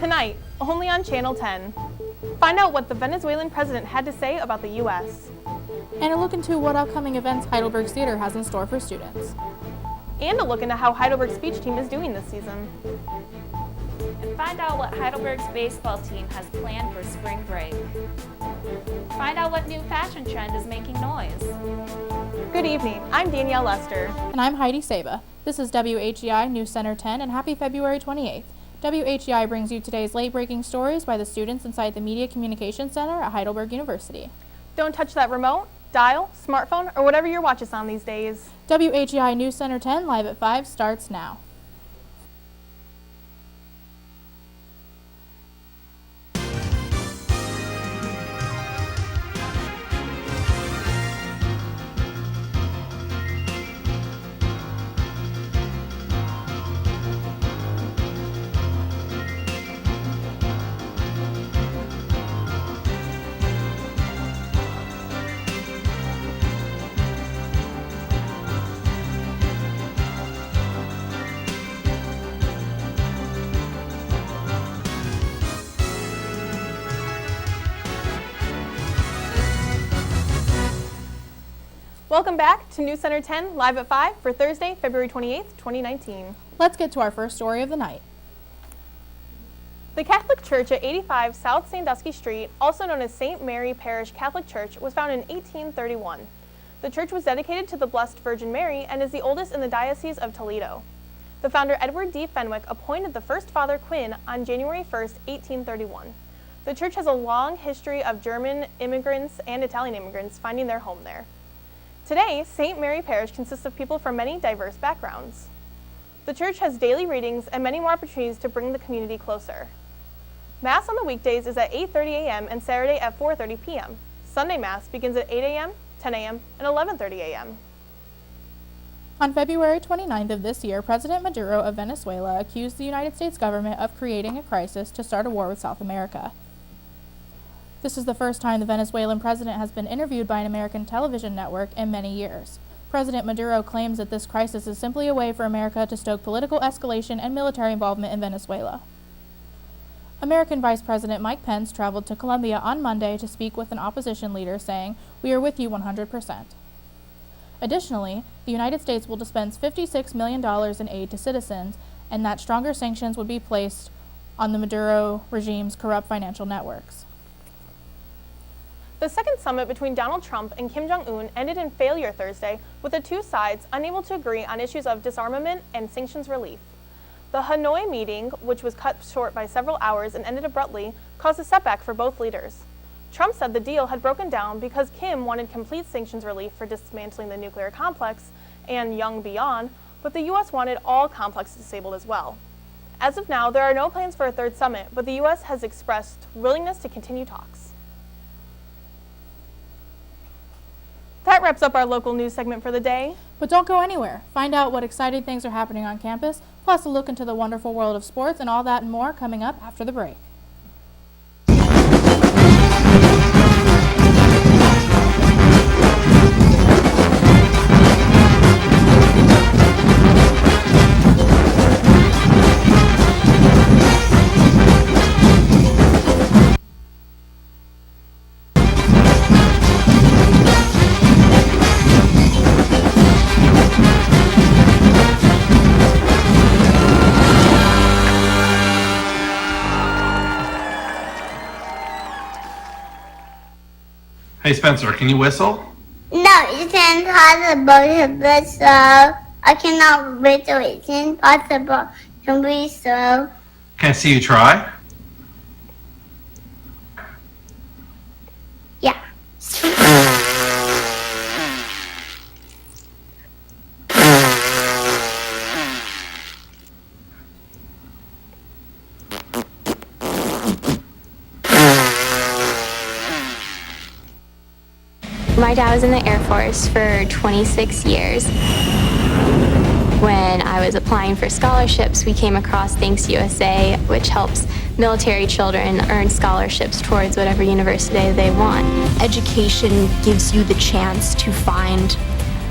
Tonight, only on Channel 10. Find out what the Venezuelan president had to say about the U.S. And a look into what upcoming events Heidelberg's theater has in store for students. And a look into how Heidelberg's speech team is doing this season. And find out what Heidelberg's baseball team has planned for spring break. Find out what new fashion trend is making noise. Good evening, I'm Danielle Lester. And I'm Heidi Saba. This is WHEI News Center 10, and happy February 28th. WHEI brings you today's late-breaking stories by the students inside the Media Communications Center at Heidelberg University. Don't touch that remote, dial, smartphone, or whatever your watch is on these days. WHEI News Center 10 live at 5 starts now. Welcome back to News Center 10, live at 5 for Thursday, February 28th, 2019. Let's get to our first story of the night. The Catholic Church at 85 South Sandusky Street, also known as St. Mary Parish Catholic Church, was founded in 1831. The church was dedicated to the Blessed Virgin Mary and is the oldest in the Diocese of Toledo. The founder, Edward D. Fenwick, appointed the first Father Quinn on January 1st, 1831. The church has a long history of German immigrants and Italian immigrants finding their home there. Today, St. Mary Parish consists of people from many diverse backgrounds. The church has daily readings and many more opportunities to bring the community closer. Mass on the weekdays is at 8:30 a.m. and Saturday at 4:30 p.m. Sunday Mass begins at 8 a.m., 10 a.m., and 11:30 a.m. On February 29th of this year, President Maduro of Venezuela accused the United States government of creating a crisis to start a war with South America. This is the first time the Venezuelan president has been interviewed by an American television network in many years. President Maduro claims that this crisis is simply a way for America to stoke political escalation and military involvement in Venezuela. American Vice President Mike Pence traveled to Colombia on Monday to speak with an opposition leader, saying, "We are with you 100%. Additionally, the United States will dispense $56 million in aid to citizens, and that stronger sanctions would be placed on the Maduro regime's corrupt financial networks. The second summit between Donald Trump and Kim Jong-un ended in failure Thursday, with the two sides unable to agree on issues of disarmament and sanctions relief. The Hanoi meeting, which was cut short by several hours and ended abruptly, caused a setback for both leaders. Trump said the deal had broken down because Kim wanted complete sanctions relief for dismantling the nuclear complex and Young beyond, but the U.S. wanted all complexes disabled as well. As of now, there are no plans for a third summit, but the U.S. has expressed willingness to continue talks. That wraps up our local news segment for the day. But don't go anywhere. Find out what exciting things are happening on campus, plus a look into the wonderful world of sports and all that and more coming up after the break. Hey Spencer, can you whistle? No, it's impossible to whistle. I cannot whistle. It's impossible to whistle. Can I see you try? Yeah. My dad was in the Air Force for 26 years. When I was applying for scholarships, we came across Thanks USA, which helps military children earn scholarships towards whatever university they want. Education gives you the chance to find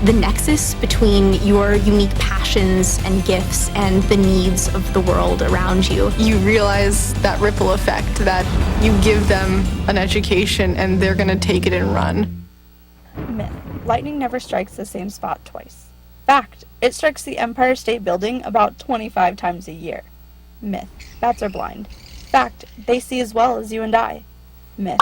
the nexus between your unique passions and gifts and the needs of the world around you. You realize that ripple effect, that you give them an education and they're going to take it and run. Myth. Lightning never strikes the same spot twice. Fact. It strikes the Empire State Building about 25 times a year. Myth. Bats are blind. Fact. They see as well as you and I. Myth.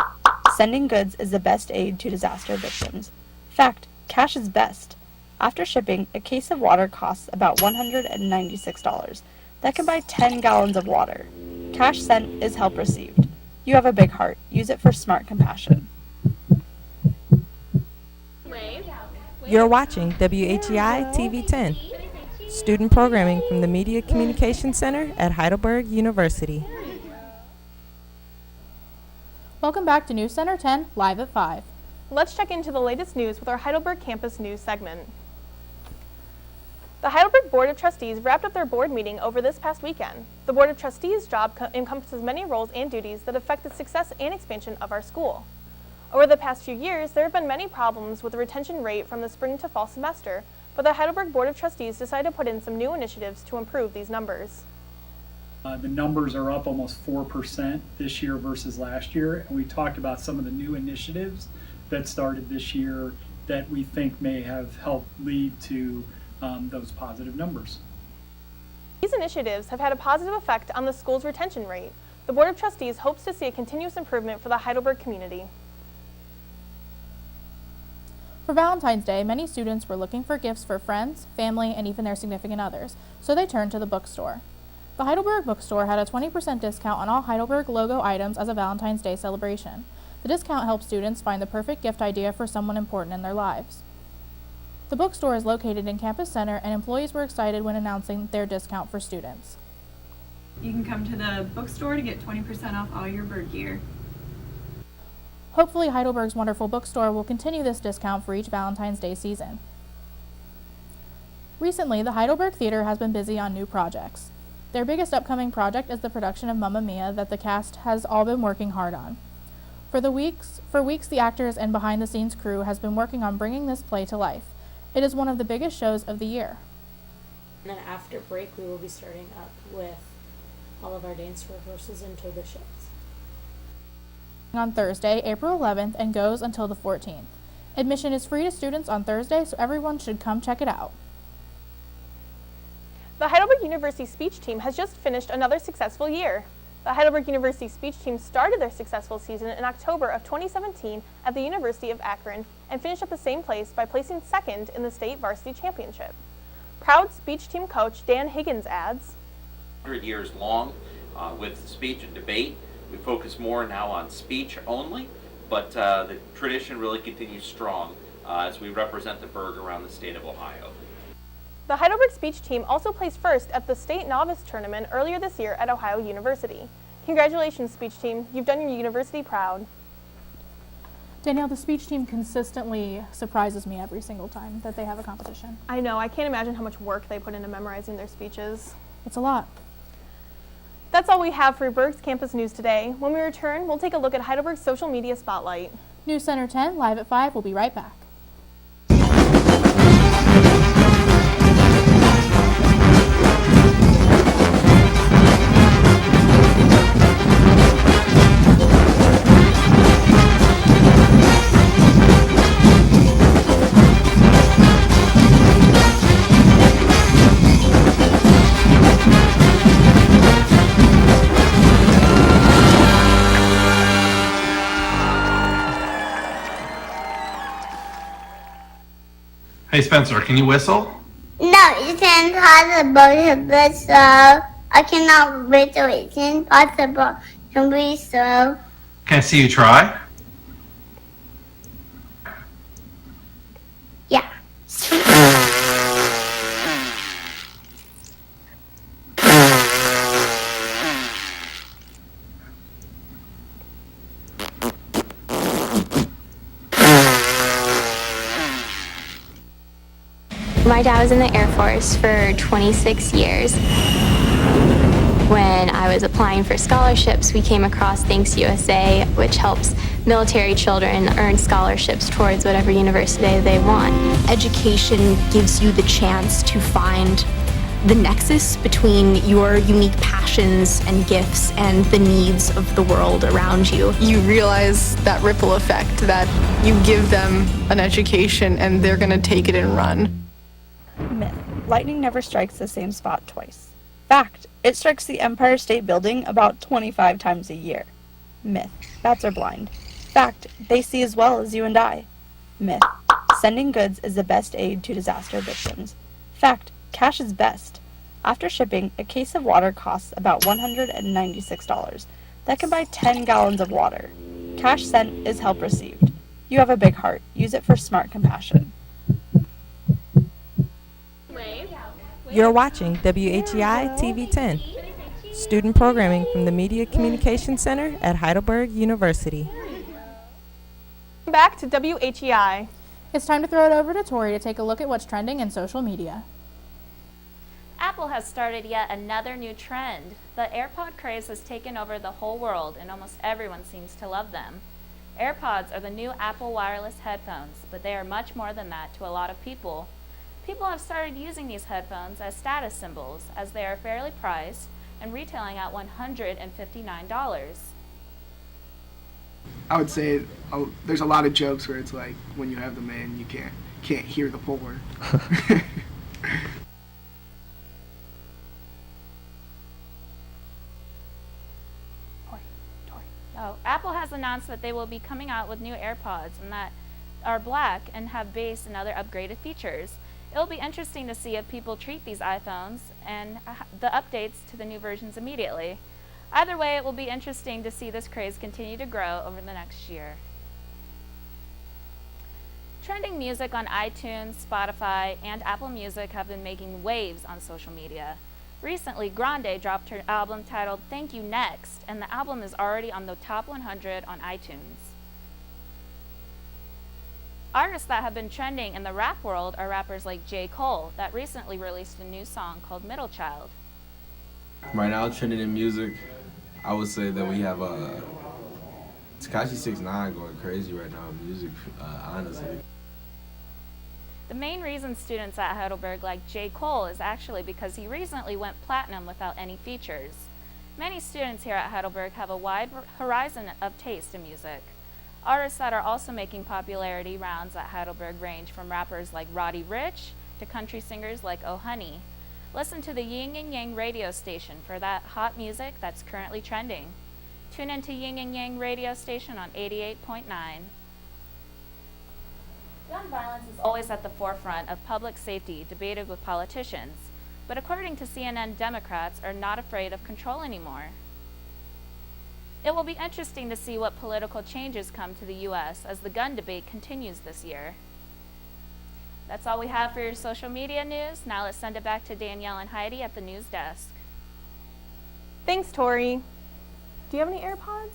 Sending goods is the best aid to disaster victims. Fact. Cash is best. After shipping, a case of water costs about $196. That can buy 10 gallons of water. Cash sent is help received. You have a big heart. Use it for smart compassion. You're watching WHEI TV 10, student programming from the Media Communication Center at Heidelberg University. Welcome back to News Center 10, live at 5. Let's check into the latest news with our Heidelberg Campus News segment. The Heidelberg Board of Trustees wrapped up their board meeting over this past weekend. The Board of Trustees' job encompasses many roles and duties that affect the success and expansion of our school. Over the past few years, there have been many problems with the retention rate from the spring to fall semester, but the Heidelberg Board of Trustees decided to put in some new initiatives to improve these numbers. The numbers are up almost 4% this year versus last year, and we talked about some of the new initiatives that started this year that we think may have helped lead to those positive numbers. These initiatives have had a positive effect on the school's retention rate. The Board of Trustees hopes to see a continuous improvement for the Heidelberg community. For Valentine's Day, many students were looking for gifts for friends, family, and even their significant others, so they turned to the bookstore. The Heidelberg Bookstore had a 20% discount on all Heidelberg logo items as a Valentine's Day celebration. The discount helps students find the perfect gift idea for someone important in their lives. The bookstore is located in Campus Center, and employees were excited when announcing their discount for students. You can come to the bookstore to get 20% off all your bird gear. Hopefully, Heidelberg's wonderful bookstore will continue this discount for each Valentine's Day season. Recently, the Heidelberg Theater has been busy on new projects. Their biggest upcoming project is the production of Mamma Mia that the cast has all been working hard on. For weeks, the actors and behind-the-scenes crew has been working on bringing this play to life. It is one of the biggest shows of the year. And then after break, we will be starting up with all of our dance rehearsals and toga shows. On Thursday, April 11th, and goes until the 14th. Admission is free to students on Thursday, so everyone should come check it out. The Heidelberg University speech team has just finished another successful year. The Heidelberg University speech team started their successful season in October of 2017 at the University of Akron and finished at the same place by placing second in the state varsity championship. Proud speech team coach Dan Higgins adds, 100 years long with speech and debate. We focus more now on speech only, but the tradition really continues strong as we represent the Berg around the state of Ohio. The Heidelberg speech team also placed first at the state novice tournament earlier this year at Ohio University. Congratulations, speech team. You've done your university proud. Danielle, the speech team consistently surprises me every single time that they have a competition. I know. I can't imagine how much work they put into memorizing their speeches. It's a lot. That's all we have for Berg's Campus News today. When we return, we'll take a look at Heidelberg's social media spotlight. News Center 10, live at 5. We'll be right back. Hey Spencer, can you whistle? No, it's impossible to whistle. I cannot whistle. It's impossible to whistle. Can I see you try? Yeah. My dad was in the Air Force for 26 years. When I was applying for scholarships, we came across Thanks USA, which helps military children earn scholarships towards whatever university they want. Education gives you the chance to find the nexus between your unique passions and gifts and the needs of the world around you. You realize that ripple effect that you give them an education and they're going to take it and run. Myth. Lightning never strikes the same spot twice. Fact. It strikes the Empire State Building about 25 times a year. Myth. Bats are blind. Fact. They see as well as you and I. Myth. Sending goods is the best aid to disaster victims. Fact. Cash is best. After shipping, a case of water costs about $196. That can buy 10 gallons of water. Cash sent is help received. You have a big heart. Use it for smart compassion. You're watching WHEI TV 10, student programming from the Media Communication Center at Heidelberg University. Back to WHEI. It's time to throw it over to Tori to take a look at what's trending in social media. Apple has started yet another new trend. The AirPod craze has taken over the whole world, and almost everyone seems to love them. AirPods are the new Apple wireless headphones, but they are much more than that to a lot of people. People have started using these headphones as status symbols, as they are fairly priced and retailing at $159. I would say there's a lot of jokes where it's like when you have them in, you can't hear the poor. Apple has announced that they will be coming out with new AirPods and that are black and have bass and other upgraded features. It will be interesting to see if people treat these iPhones and the updates to the new versions immediately. Either way, it will be interesting to see this craze continue to grow over the next year. Trending music on iTunes, Spotify, and Apple Music have been making waves on social media. Recently, Grande dropped her album titled Thank You Next, and the album is already on the top 100 on iTunes. Artists that have been trending in the rap world are rappers like J. Cole, that recently released a new song called Middle Child. Right now, trending in music, I would say that we have Tekashi 6ix9ine going crazy right now in music, honestly. The main reason students at Heidelberg like J. Cole is actually because he recently went platinum without any features. Many students here at Heidelberg have a wide horizon of taste in music. Artists that are also making popularity rounds at Heidelberg range from rappers like Roddy Ricch to country singers like Oh Honey. Listen to the Yin and Yang radio station for that hot music that's currently trending. Tune into Yin and Yang radio station on 88.9. Gun violence is always at the forefront of public safety debated with politicians, but according to CNN, Democrats are not afraid of control anymore. It will be interesting to see what political changes come to the U.S. as the gun debate continues this year. That's all we have for your social media news. Now let's send it back to Danielle and Heidi at the news desk. Thanks, Tori. Do you have any AirPods?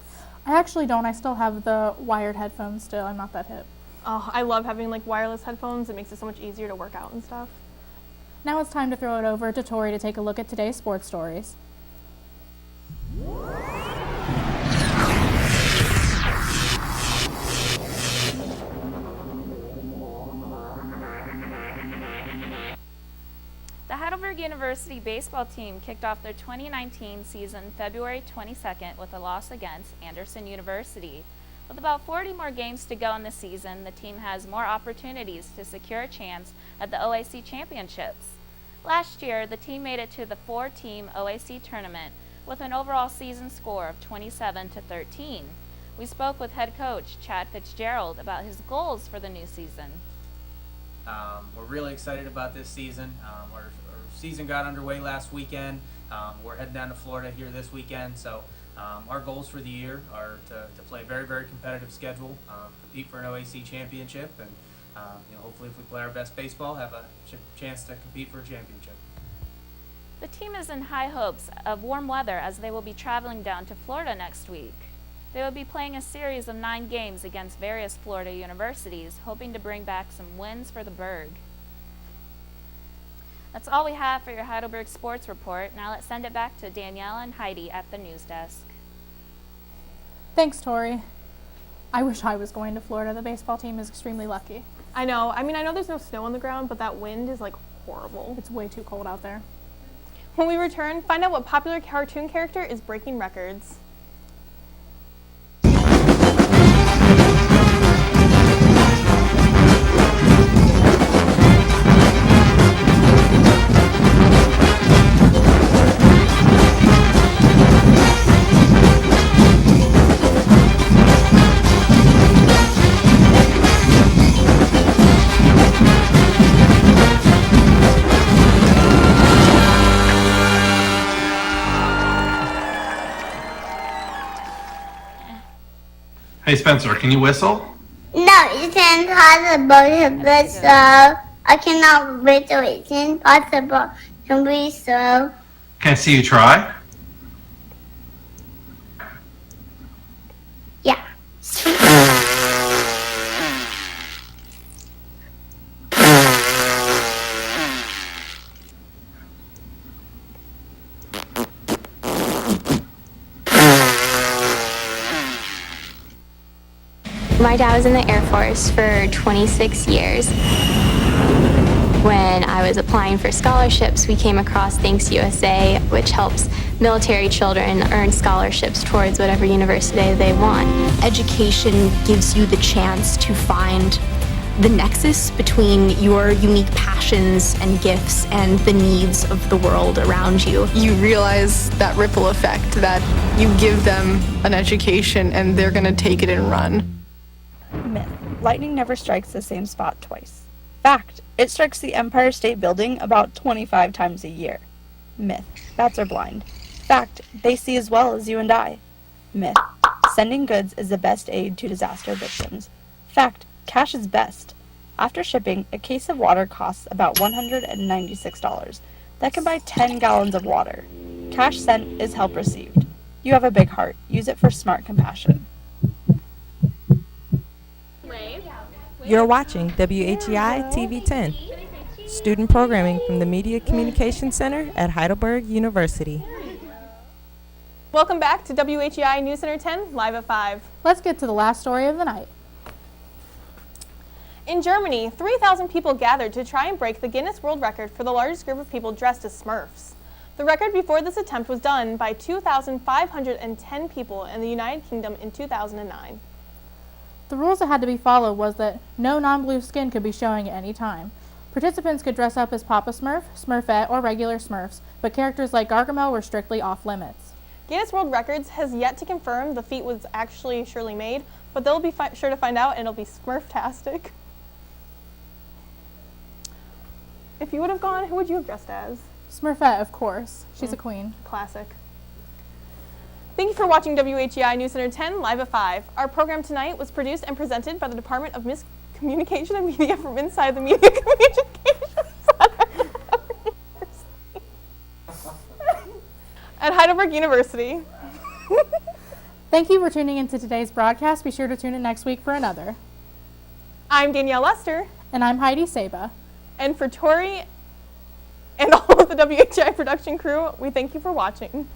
I actually don't. I still have the wired headphones still. I'm not that hip. Oh, I love having like wireless headphones. It makes it so much easier to work out and stuff. Now it's time to throw it over to Tori to take a look at today's sports stories. The Heidelberg University baseball team kicked off their 2019 season February 22nd with a loss against Anderson University. With about 40 more games to go in the season, the team has more opportunities to secure a chance at the OAC championships. Last year, the team made it to the 4-team OAC tournament with an overall season score of 27-13. We spoke with head coach Chad Fitzgerald about his goals for the new season. We're really excited about this season. Our season got underway last weekend. We're heading down to Florida here this weekend, so our goals for the year are to play a very, very competitive schedule, compete for an OAC championship, and hopefully if we play our best baseball, have a chance to compete for a championship. The team is in high hopes of warm weather as they will be traveling down to Florida next week. They will be playing a series of 9 games against various Florida universities, hoping to bring back some wins for the Berg. That's all we have for your Heidelberg Sports Report. Now let's send it back to Danielle and Heidi at the news desk. Thanks, Tori. I wish I was going to Florida. The baseball team is extremely lucky. I know. I mean, I know there's no snow on the ground, but that wind is like horrible. It's way too cold out there. When we return, find out what popular cartoon character is breaking records. Hey Spencer, can you whistle? No, it's impossible to whistle. I cannot whistle. It's impossible to whistle. Can I see you try? Yeah. My dad was in the Air Force for 26 years. When I was applying for scholarships, we came across Thanks USA, which helps military children earn scholarships towards whatever university they want. Education gives you the chance to find the nexus between your unique passions and gifts and the needs of the world around you. You realize that ripple effect that you give them an education and they're going to take it and run. Myth. Lightning never strikes the same spot twice. Fact. It strikes the Empire State Building about 25 times a year. Myth. Bats are blind. Fact. They see as well as you and I. Myth. Sending goods is the best aid to disaster victims. Fact. Cash is best. After shipping, a case of water costs about $196. That can buy 10 gallons of water. Cash sent is help received. You have a big heart. Use it for smart compassion. You're watching WHEI TV 10, student programming from the Media Communication Center at Heidelberg University. Welcome back to WHEI News Center 10, live at 5. Let's get to the last story of the night. In Germany, 3,000 people gathered to try and break the Guinness World Record for the largest group of people dressed as Smurfs. The record before this attempt was done by 2,510 people in the United Kingdom in 2009. The rules that had to be followed was that no non-blue skin could be showing at any time. Participants could dress up as Papa Smurf, Smurfette, or regular Smurfs, but characters like Gargamel were strictly off limits. Guinness World Records has yet to confirm the feat was actually surely made, but they'll be sure to find out, and it'll be Smurftastic. If you would have gone, who would you have dressed as? Smurfette, of course. She's a queen. Classic. Thank you for watching WHEI News Center 10 live at 5. Our program tonight was produced and presented by the Department of Communication and Media from inside the Media Communication Center at Heidelberg University. Thank you for tuning into today's broadcast. Be sure to tune in next week for another. I'm Danielle Lester. And I'm Heidi Saba. And for Tori and all of the WHEI production crew, we thank you for watching.